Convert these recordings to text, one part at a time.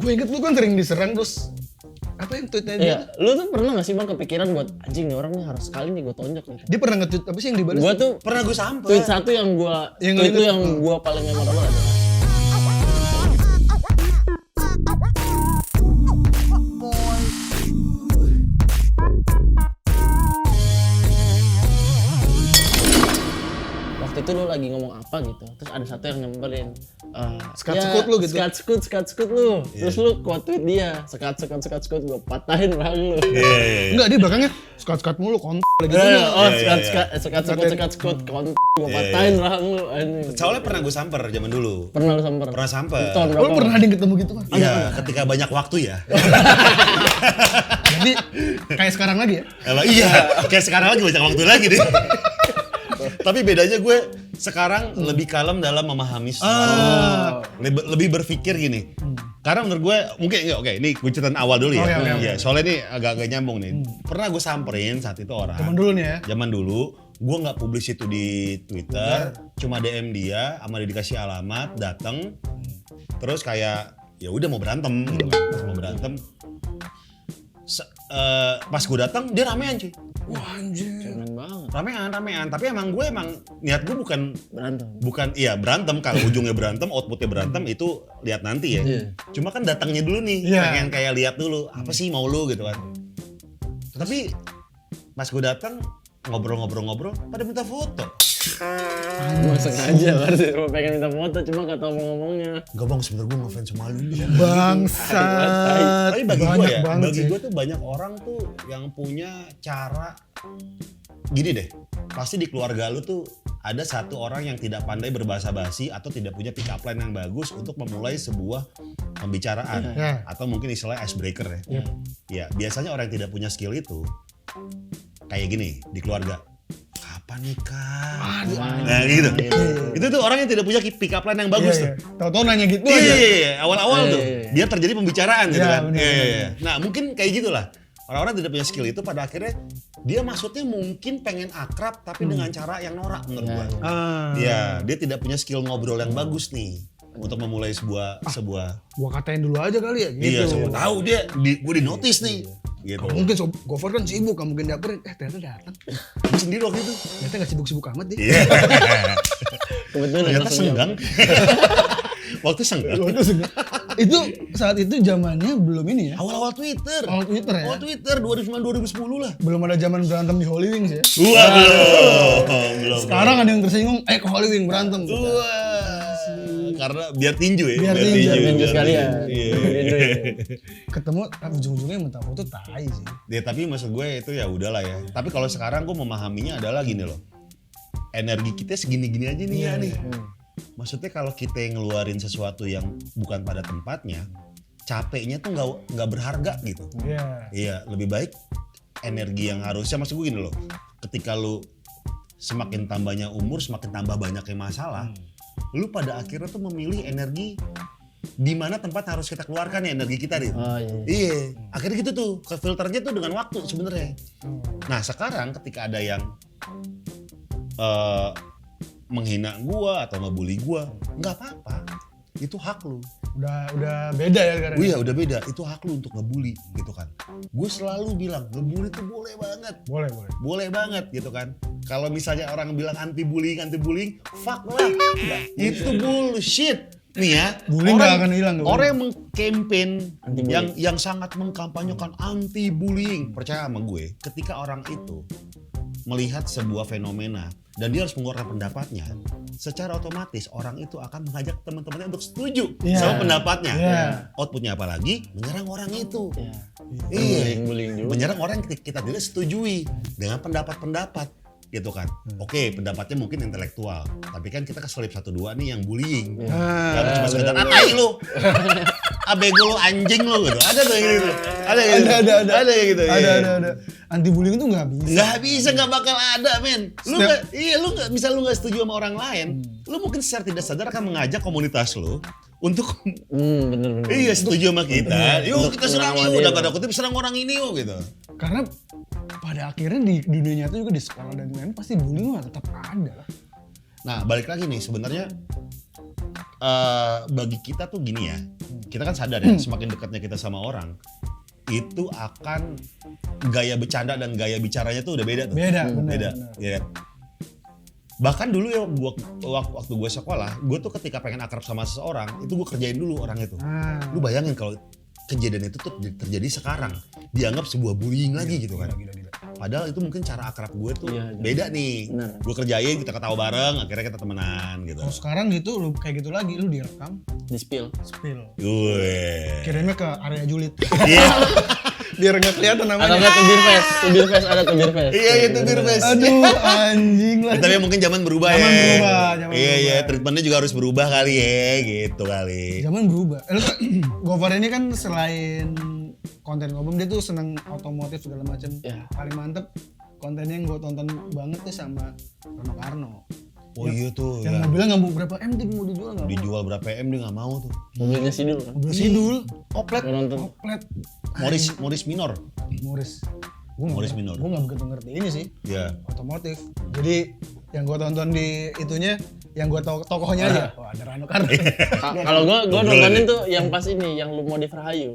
Gue inget lu kan sering diserang terus apa yang tweetnya dia? Iya, lu tuh pernah gak sih bang kepikiran buat anjing nih orang nih harus sekali nih gue tonjok nih. Dia pernah nge-tweet apa sih yang dibalas? Gue tuh Pernah gue sampai. tweet satu yang gue paling memorable adalah waktu itu lu lagi ngomong apa gitu, terus ada satu yang nyamperin Skat-skut lu gitu. Skat-skut lu. Terus lu quote tweet dia, skat-skut gue patahin rahang lu. Enggak, dia belakangnya skat-skat mulu kontol gitu. Skat-skut gue patahin rahang lu. Anjing. Soalnya pernah gue samper zaman dulu. Pernah lu samper? Pernah samper. Tahun Lu berapa? pernah ada yang ketemu gitu kan? Iya, ketika banyak waktu ya. Jadi kayak sekarang lagi ya? Emang iya, kayak sekarang lagi banyak waktu lagi deh. Tapi bedanya gue sekarang lebih kalem dalam memahami sesuatu. Lebih berpikir gini. Karena menurut gue mungkin oke, ini gue ceritain awal dulu ya. Iya, soalnya ini agak nyambung nih. Pernah gue samperin saat itu orang. Zaman dulu nih ya. Zaman dulu, gue nggak publish itu di Twitter, cuma DM dia, sama dia dikasih alamat, datang, terus kayak ya udah mau berantem, gitu kan. Pas mau berantem, pas gue datang dia ramean cuy. Wah anjir. Keren banget. Ramean. Tapi emang niat gue bukan berantem. Kalau ujungnya berantem, outputnya berantem itu lihat nanti ya. Cuma kan datangnya dulu nih, pengen kayak lihat dulu apa sih mau lu gitu kan. Tapi pas gue datang ngobrol, pada minta foto. Gue sengaja berarti pengen minta foto, cuma gak tau mau ngomongnya. Enggak bang, sebenarnya gue ngefans sama lu. Bangsat. Tapi bagi gue ya, bagi sih. gue tuh banyak orang tuh yang punya cara gini deh. Pasti di keluarga lu tuh ada satu orang yang tidak pandai berbahasa basi atau tidak punya pick up line yang bagus untuk memulai sebuah pembicaraan atau mungkin istilahnya icebreaker ya. Ya, biasanya orang yang tidak punya skill itu kayak gini di keluarga. Kapan nikah? Nah gitu. Itu tuh orang yang tidak punya pick up line yang bagus tuh. Tahu-tahu nanya gitu aja. Iya, awal-awal tuh. Biar terjadi pembicaraan gitu kan. Bener. Nah, mungkin kayak gitulah. Orang-orang tidak punya skill itu pada akhirnya dia maksudnya mungkin pengen akrab tapi dengan cara yang norak menurut gua. Iya, dia tidak punya skill ngobrol yang bagus nih untuk memulai sebuah Gua katain dulu aja kali ya gitu. Iya, siapa tahu dia gue di notice nih. Gitu. Mungkin Gofar kan sibuk, gak mungkin dapet. Ternyata datang. Gue sendiri waktu itu. Ternyata gak sibuk-sibuk amat dia. Iya. Kebetulan Ternyata langsung senggang. Waktu senggang. Itu saat itu zamannya belum ini ya. Awal-awal Twitter. Awal Twitter ya. Awal Twitter 2009 2010 lah. Belum ada zaman berantem di Holy Wings ya. Wah, belum. Sekarang ada yang tersinggung, ke Holy Wings berantem. Wah. Karena biar tinju ya. Biar tinju sekalian. Iya. Ketemu ujung-ujungnya minta foto tai sih. Ya tapi maksud gue itu ya udahlah ya. Tapi kalau sekarang gue memahaminya adalah gini loh. Energi kita segini-gini aja nih ya nih. Maksudnya kalau kita ngeluarin sesuatu yang bukan pada tempatnya, capeknya tuh nggak berharga gitu. Iya, lebih baik energi yang harusnya, maksud gue gini loh. Ketika lu semakin tambahnya umur, semakin tambah banyaknya masalah, lu pada akhirnya tuh memilih energi di mana tempat harus kita keluarkan ya energi kita nih. Iya. Akhirnya gitu tuh, ke filternya tuh dengan waktu sebenarnya. Nah, sekarang ketika ada yang menghina gua atau ngebully gua, nggak apa-apa. Itu hak lu. Udah beda ya sekarang. Iya, udah beda. Itu hak lu untuk ngebully gitu kan. Gue selalu bilang ngebully itu boleh banget. Boleh banget gitu kan. Kalau misalnya orang bilang anti bullying, fuck lah. Itu bullshit. Nih ya, bullying nggak akan hilang. Orang yang mengkampen, yang sangat mengkampanyekan anti bullying, percaya sama gue, ketika orang itu melihat sebuah fenomena dan dia harus mengeluarkan pendapatnya, secara otomatis orang itu akan mengajak teman-temannya untuk setuju sama pendapatnya. Outputnya apalagi menyerang orang itu. Bullying juga. Menyerang orang yang kita tidak setujui dengan pendapat-pendapat gitu kan. Oke, pendapatnya mungkin intelektual, tapi kan kita keselip 1-2 nih yang bullying. Yang cuma sekedar tai lu. Abego lu, anjing lu gitu. Ada tuh yang gitu. Ada yang gitu. Ada. Anti bullying itu nggak bisa. Nggak bisa, nggak bakal ada, men. Lu nggak setuju sama orang lain. Lu mungkin secara tidak sadar akan mengajak komunitas lu untuk bener. Iya, setuju sama kita. Yuk kita serang yuk. Udah gak ada kutip serang orang ini yuk gitu. Karena pada akhirnya di dunia nyata juga di sekolah dan lain pasti bullying mah tetap ada. Nah, balik lagi nih sebenarnya bagi kita tuh gini ya. kita kan sadar ya, semakin dekatnya kita sama orang, itu akan gaya bercanda dan gaya bicaranya tuh udah beda tuh. Beda, bener, Beda. bener. Iya. Bahkan dulu ya waktu gue sekolah, gue tuh ketika pengen akrab sama seseorang, itu gue kerjain dulu orang itu. Lu bayangin kalau kejadian itu tuh terjadi sekarang, dianggap sebuah bullying lagi gitu kan. Gila. Padahal itu mungkin cara akrab gue tuh Iya, beda nih. benar. Gue kerjain, kita ketawa bareng, akhirnya kita temenan gitu. Kalau sekarang gitu lu kayak gitu lagi, lu direkam, Di spill. spill. Gue. Kirimnya ke area julid. Iya. Biar nggak kelihatan Atau namanya. enggak tubir face ada tubir face. Iya itu Birbes. Aduh, anjing lah. Tapi mungkin zaman berubah Zaman ya. berubah, zaman Iya, berubah. treatmentnya juga harus berubah kali ya, gitu kali. Zaman berubah. Gofar ini kan selain konten ngobam, dia tuh seneng otomotif segala macam. Ya. Paling mantep kontennya yang gue tonton banget tuh sama Rano Karno. Oh iya tuh Yang ya. mobilnya nggak mau berapa M tuh mau dijual nggak mau. Dijual berapa M dia nggak mau tuh. Mobilnya Sidul kan. Mobil sidul, oplet, Gua nonton. oplet. Morris Minor. Morris. Morris Minor. Gue nggak begitu ngerti ini sih Ya. otomotif. Jadi yang gue tonton di itunya, yang gue tahu tokohnya aja. Wah ada Rano Karno. Kalau gua Ngobrol nontonin ya. tuh yang pas ini, yang lu modif Rahayu.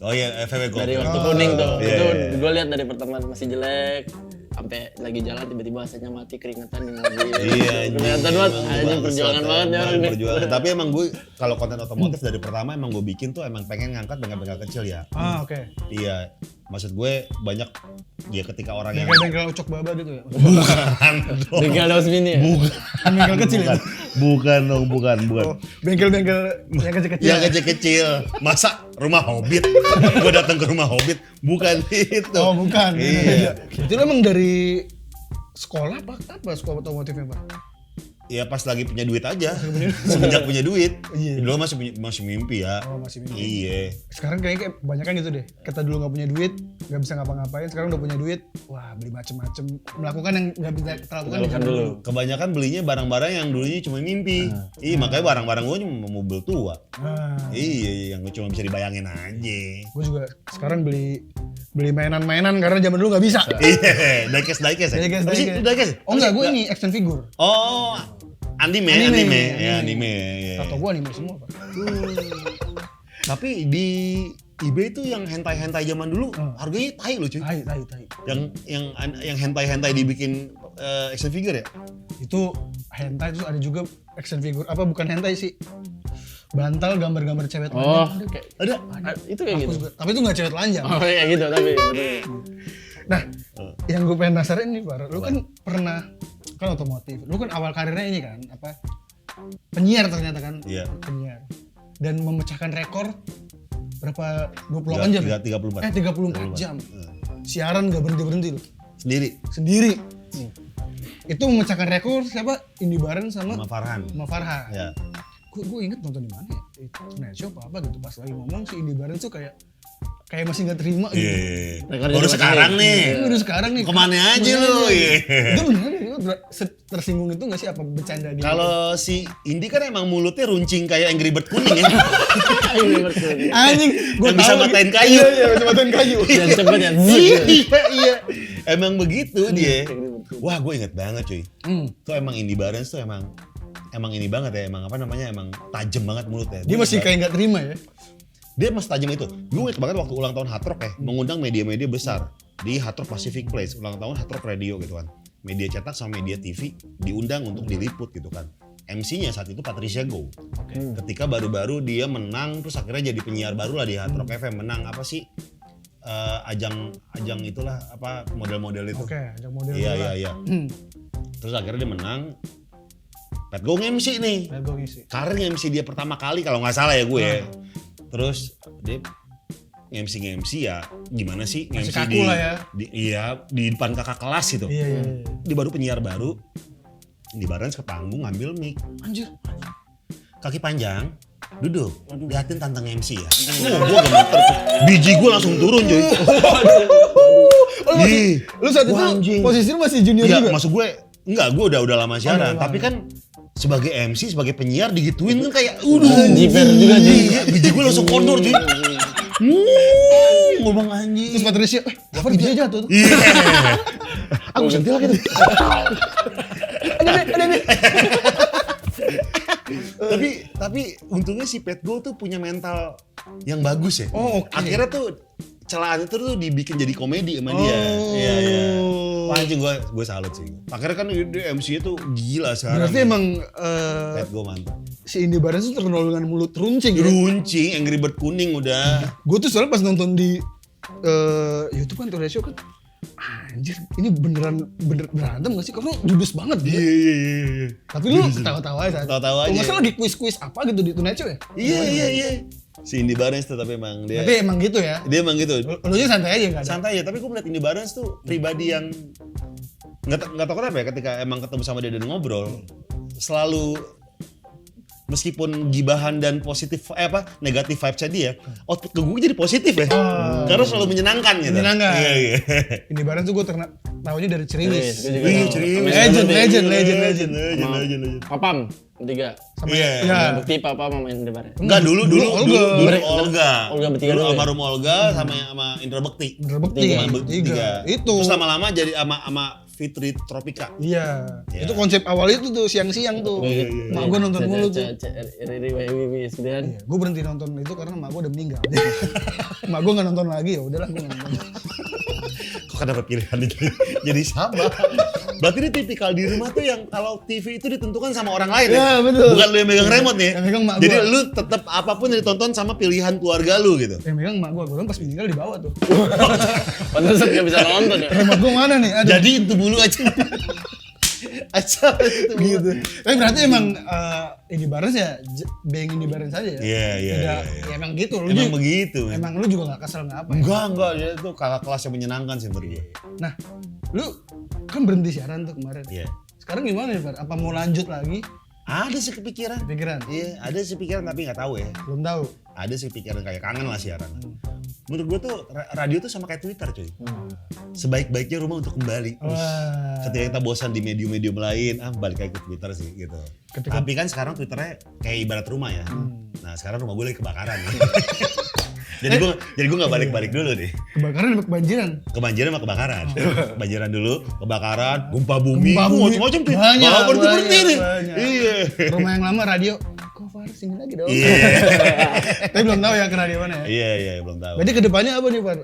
Oh iya, FW Gold. Dari waktu Oh, kuning tuh. iya, Itu iya. gua lihat dari pertemuan masih jelek sampai lagi jalan tiba-tiba AC-nya mati, keringetan di mobil. Iya, Kelihatan banget, anjing perjuangan banget ya orang nih. Perjuangan. Tapi emang gue kalau konten otomotif dari pertama emang gue bikin tuh emang pengen ngangkat bengkel-bengkel kecil ya. Oke. Iya. Maksud gue banyak ya ketika orang yang Bengkel-bengkel ucok baba gitu ya. bukan dong. Bengkel Daus Mini ya? Kan bengkel kecil ya. Bukan dong, bukan. Oh, bengkel-bengkel yang kecil-kecil. Yang kecil-kecil. Masa rumah Hobbit? Gue datang ke rumah Hobbit, bukan itu. Oh bukan. Iya. Itu lu emang dari sekolah apa sekolah otomotifnya Pak? Ya pas lagi punya duit aja. Semenjak punya duit. Iya. Dulu masih mimpi ya. Oh masih mimpi. Iya. Sekarang kayaknya banyak kan gitu deh. Kita dulu nggak punya duit, nggak bisa ngapa-ngapain. Sekarang udah punya duit, wah beli macem-macem. Melakukan yang nggak bisa kita lakukan di zaman dulu. Kebanyakan belinya barang-barang yang dulunya cuma mimpi. Iya, makanya barang-barang gue cuma mobil tua. Nah, Iya, yang cuma bisa dibayangin aja. gue juga sekarang beli mainan-mainan karena zaman dulu nggak bisa. Iya, diecast ya? Diecast, Apa sih? diecast. Diecast? Oh enggak, gue ini action figure. Oh, anime. Ya, anime. Ya. Tato gue anime semua Pak. Tapi di eBay tuh yang hentai-hentai zaman dulu harganya tai loh cuy. Tai. Yang hentai-hentai dibikin action figure ya? Itu hentai, terus ada juga action figure, apa bukan hentai sih, bantal gambar-gambar cewek Oh, telanjang. kayak Ada. itu kayak gitu. Hapus gue. Tapi itu nggak cewek telanjang. Oh, kayak gitu tapi betul. Nah, yang gue pengen penasaran nih Bar, lu kan pernah kan otomotif, lu kan awal karirnya ini kan apa penyiar ternyata kan, Iya. penyiar, dan memecahkan rekor berapa 28 jam ya? 34. 34 jam siaran nggak berhenti loh Sendiri sendiri. Itu memecahkan rekor siapa? Indi Barens sama sama Farhan. Farhan. Ya. Gue inget nonton di mana ya? Tonight Show apa gitu, pas lagi ngomong si Indi Barens tuh kayak masih nggak terima gitu. Iya. Rekornya Baru juga sekarang tinggi. nih. Udah sekarang nih. Kemana aja lu? Iya. Itu beneran ya? Tersinggung itu nggak sih apa bercanda dia? Kalau si Indi kan emang mulutnya runcing kayak Angry Bird kuning ya. anjing, gue Yang bisa matain kayu. Iya, bisa matain kayu. Dan cepet ya. Iya. Emang begitu dia. Wah, gue inget banget cuy. Tuh emang Indi Barens tuh emang ini banget ya, emang apa namanya, emang tajam banget mulutnya. Dia masih kayak nggak terima ya. Dia masih tajam itu. Gue inget banget waktu ulang tahun Hard Rock ya, mengundang media-media besar di Hard Rock Pacific Place, ulang tahun Hard Rock Radio gitu kan. Media cetak sama media TV diundang untuk diliput gitu kan. MC-nya saat itu Patricia Go. Ketika baru-baru dia menang, terus akhirnya jadi penyiar baru lah di Hard Rock FM, menang apa sih? Ajang itulah apa model-model itu. Oke, ajang model. Iya. Terus akhirnya dia menang. Pat Go MC nih. Gue ngisi. Karir MC dia pertama kali kalau nggak salah ya gue ya. Terus dia MC ya gimana sih Masih MC kaku lah ya. Iya di depan kakak kelas gitu. Iya. Dia baru penyiar baru. Di Barens ke panggung ngambil mic. Anjir. Kaki panjang. Duduk. Liatin tantang MC ya. Gue gemeter tuh. Biji gue langsung turun cuy. Lu saat itu Wah, anjing. posisi lu masih junior Iya, juga? maksud gue enggak, gue udah lama siaran, udah tapi lama. kan sebagai MC, sebagai penyiar digituin kan kayak udah Jiper juga, iya, biji gue langsung kondor cuy. Ngomong anjing. Terus Patricia, Gafar dia jatuh tuh. Iya. Aku sentil lagi tuh. Ada nih. Tapi untungnya si Pet Go tuh punya mental yang bagus ya. Oh, oke. Akhirnya tuh celaan itu tuh dibikin jadi komedi sama dia. Iya. Wah anjing gue salut sih. Akhirnya kan dia MC-nya tuh gila sekarang. Berarti emang Lihat gue mantap. si Indy Barens tuh terkenal dengan mulut runcing ya? Runcing, Angry Bird kuning udah. Gue tuh soalnya pas nonton di YouTube kan Today Show kan, anjir ini bener berantem gak sih? Karena judes banget dia. Iya. Tapi lu ketawa-tawa aja. Ketawa-tawa aja. Kalau nggak salah lagi kuis-kuis apa gitu di Tonight Show ya? Iya. Si Indy Barens tuh tapi emang dia. Tapi emang gitu ya? Dia emang gitu. Lu aja santai aja nggak ada? Santai ya, tapi gue melihat Indy Barens tuh pribadi yang nggak tau kenapa ya ketika emang ketemu sama dia dan ngobrol selalu meskipun gibahan dan positif negatif vibes-nya dia, output ke gue jadi positif ya. Karena selalu menyenangkan gitu. Menyenangkan. Iya. Indy Barens tuh gue tahunya dari Ceriwis. Gue juga Iya, Legend. Legend. Papam, 3. Iya. Ya. Bukti Papa sama Indy Barens. Enggak dulu Olga. Olga bertiga dulu ya? Almarhum Olga sama Indra Bekti. Bener bukti. Tiga. Itu. Terus lama-lama jadi sama Fitri Tropika. Iya. Ya. Itu konsep awal itu tuh siang-siang tuh. Mak gue nonton mulu tuh. Gue berhenti nonton itu karena mak gue udah meninggal. Mak gue nggak nonton lagi, ya udahlah gue nggak nonton. Kok kenapa pilihan itu jadi sama? Berarti ini tipikal di rumah tuh yang kalau TV itu ditentukan sama orang lain Ya, betul. Bukan lu yang megang remote nih. Yang megang mak Jadi gua. lu tetap apapun yang ditonton sama pilihan keluarga lu gitu. Yang megang mak gue pas meninggal di bawah tuh. Pantesan gak bisa nonton ya. Remote gue mana nih? Aduh. Jadi itu dulu aja. Itu Gitu. Tapi berarti emang Indy Barens ya, being Indy Barens aja ya? Iya. Ya emang gitu. Lu Emang juga- begitu. Emang lu juga gak kesel gak apa ya? Enggak, dia tuh kakak kelas yang menyenangkan sih menurut gue. Nah, lu kan berhenti siaran tuh kemarin. Iya. Sekarang gimana nih, Far? Apa mau lanjut lagi? Ada sih kepikiran. Pikiran? Iya, ada sih pikiran tapi nggak tahu ya. Belum tahu. Ada sih pikiran kayak kangen lah siaran. Menurut gue tuh radio tuh sama kayak Twitter cuy. Sebaik-baiknya rumah untuk kembali. Wah. Ketika kita bosan di medium-medium lain, balik lagi ke Twitter sih gitu. Tapi kan sekarang Twitternya kayak ibarat rumah ya. Nah sekarang rumah gue lagi kebakaran. jadi gue nggak balik-balik dulu deh. Kebakaran apa kebanjiran? Kebanjiran sama kebakaran. Kebanjiran dulu, kebakaran, gempa bumi, Gempa bumi. macam-macam tuh. Banyak, Nggak berhenti nih. banyak. Iya. Rumah yang lama radio. Kok Far sini lagi dong? Iya. Tapi belum tahu ya ke radio mana ya. Iya, belum tahu. Berarti kedepannya apa nih, Far?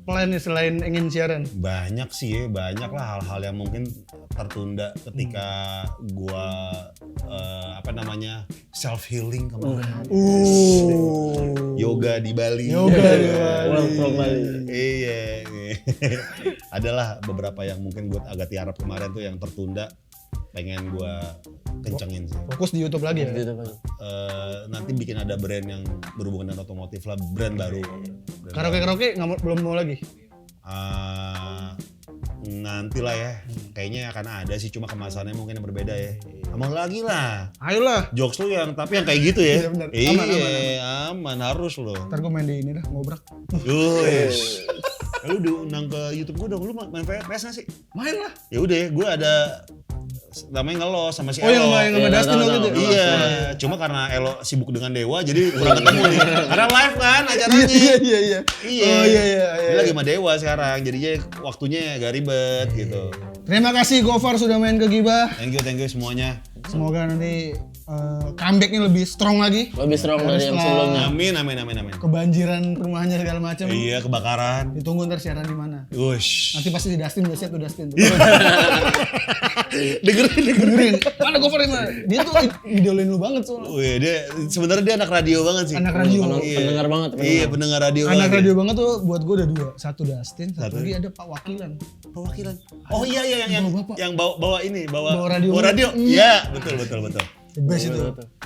Plannya selain ingin siaran? Banyak sih ya, banyak lah hal-hal yang mungkin tertunda ketika gua self healing kemarin. Yoga di Bali. World from Bali. Iya. Adalah beberapa yang mungkin gua agak tiarap kemarin tuh yang tertunda, pengen gua kencengin sih. Fokus di YouTube lagi ya? Nanti bikin ada brand yang berhubungan dengan otomotif lah, brand baru. Karaoke belum mau lagi? Nanti lah ya, kayaknya akan ada sih, cuma kemasannya mungkin yang berbeda ya. Mau lagi lah, Ayolah. jokes lu tapi yang kayak gitu ya. Iya, bener. Aman harus loh. Ntar gue main di ini dah, ngobrak. Lu diundang ke YouTube gue dong, lu main PS nggak sih? Main lah. Ya udah, gue ada namanya Ngelos sama si Oh, yang Elo. sama Dustin lo gitu? Iya, cuma karena Elo sibuk dengan Dewa jadi kurang ketemu nih. Karena live kan acaranya. Iya. Oh iya. Dia lagi sama Dewa sekarang, jadinya waktunya agak ribet gitu. Terima kasih Gofar sudah main ke Gibah. Thank you semuanya. Semoga nanti comeback-nya lebih strong lagi. Lebih strong dari yang sebelumnya. Amin. Kebanjiran rumahnya segala macam. Iya, kebakaran. Ditunggu ntar siaran di mana. Wush. Nanti pasti di Dustin, udah siap tuh Dustin. Dengerin. Mana Gofar ini? Dia tuh idolain lu banget soalnya. Wih, dia sebenarnya dia anak radio banget sih. Anak radio. Pendengar banget. Iya, pendengar radio Anak banget. radio banget tuh buat gue ada 2. Satu Dustin, satu lagi ada Pak Wakilan. Perwakilan. Oh iya Bapak. yang bawa Bawa radio. radio. Iya, betul. The best itu.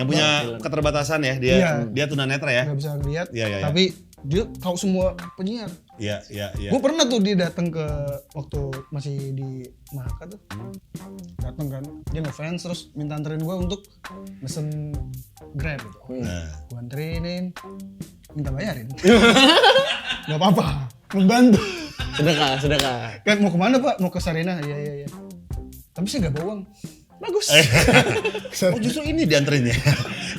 Yang punya keterbatasan ya, Iya. dia tunanetra ya. Gak bisa ngeliat. Iya. Tapi dia tahu semua penyiar. Iya. Gue pernah tuh dia datang ke waktu masih di Mahaka tuh. Datang kan, dia ngefans terus minta anterin gue untuk mesen Grab gitu. Nah, Gue anterinin, minta bayarin. Gak apa-apa, membantu. Sedekah. Kan mau kemana Pak? Mau ke Sarina? Iya. Tapi saya gak bawa uang. Bagus. oh justru ini dianterin ya.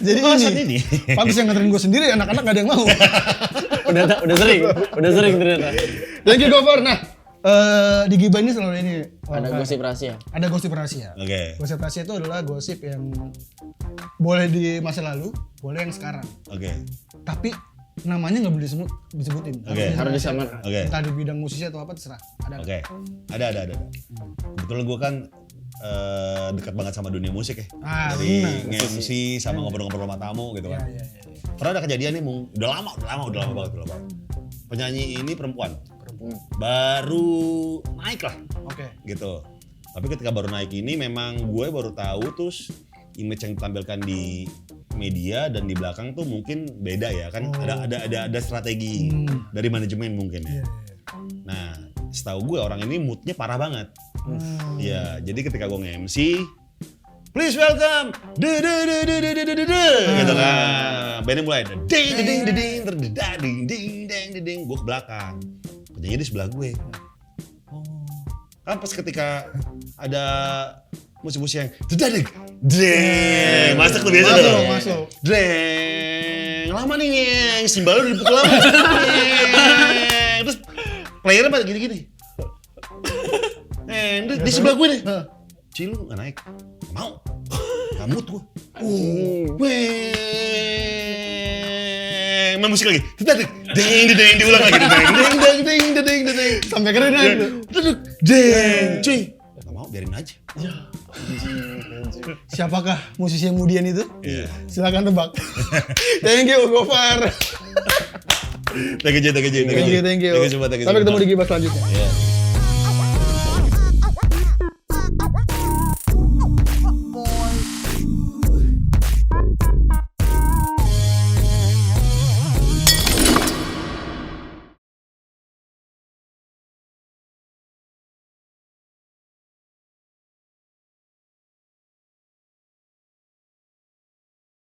Jadi alasan ini. Pantes yang nganterin gue sendiri, anak-anak gak ada yang mau. udah sering ternyata. Thank you Gofar. Nah, di Gibah ini selalu ini. Ada gosip rahasia. Ada gosip rahasia. Oke. Gosip rahasia itu adalah gosip yang boleh di masa lalu, boleh yang sekarang. Oke. Tapi namanya nggak boleh disebutin. Oke. Harus disamakan. Oke. Entah di bidang musisi atau apa terserah. Ada. Oke. Ada. Kebetulan gue kan dekat banget sama dunia musik ya. Dari Benar. nge-MC sama ngobrol-ngobrol sama tamu gitu kan. Iya. Pernah ada kejadian nih, udah lama banget. Penyanyi ini perempuan. Baru naik lah Oke. gitu. Tapi ketika baru naik ini memang gue baru tahu terus image yang ditampilkan di media dan di belakang tuh mungkin beda ya kan. Ada strategi dari manajemen mungkin ya. Nah, setahu gue orang ini moodnya parah banget. Ya, jadi ketika gue nge-MC, please welcome, gitu kan. Bandnya mulai, gue ke belakang. Penyanyi di sebelah gue. Kan pas ketika ada musik-musik yang masuk tuh biasa tuh. Masuk. Lama nih yang simbalnya udah dipukul lama. Terus playernya pada gini-gini. Di sebelah gue nih. Cil lu gak naik. Gak mau. Gak mood gue. Main musik lagi. Diulang lagi. Sampai keren kan? Cuy. Gak mau, biarin aja. Siapakah musisi yang kemudian itu? Iya. Silakan tebak. Thank you Gofar. Thank you. Thank you. Sampai ketemu di Gibas selanjutnya. Iya.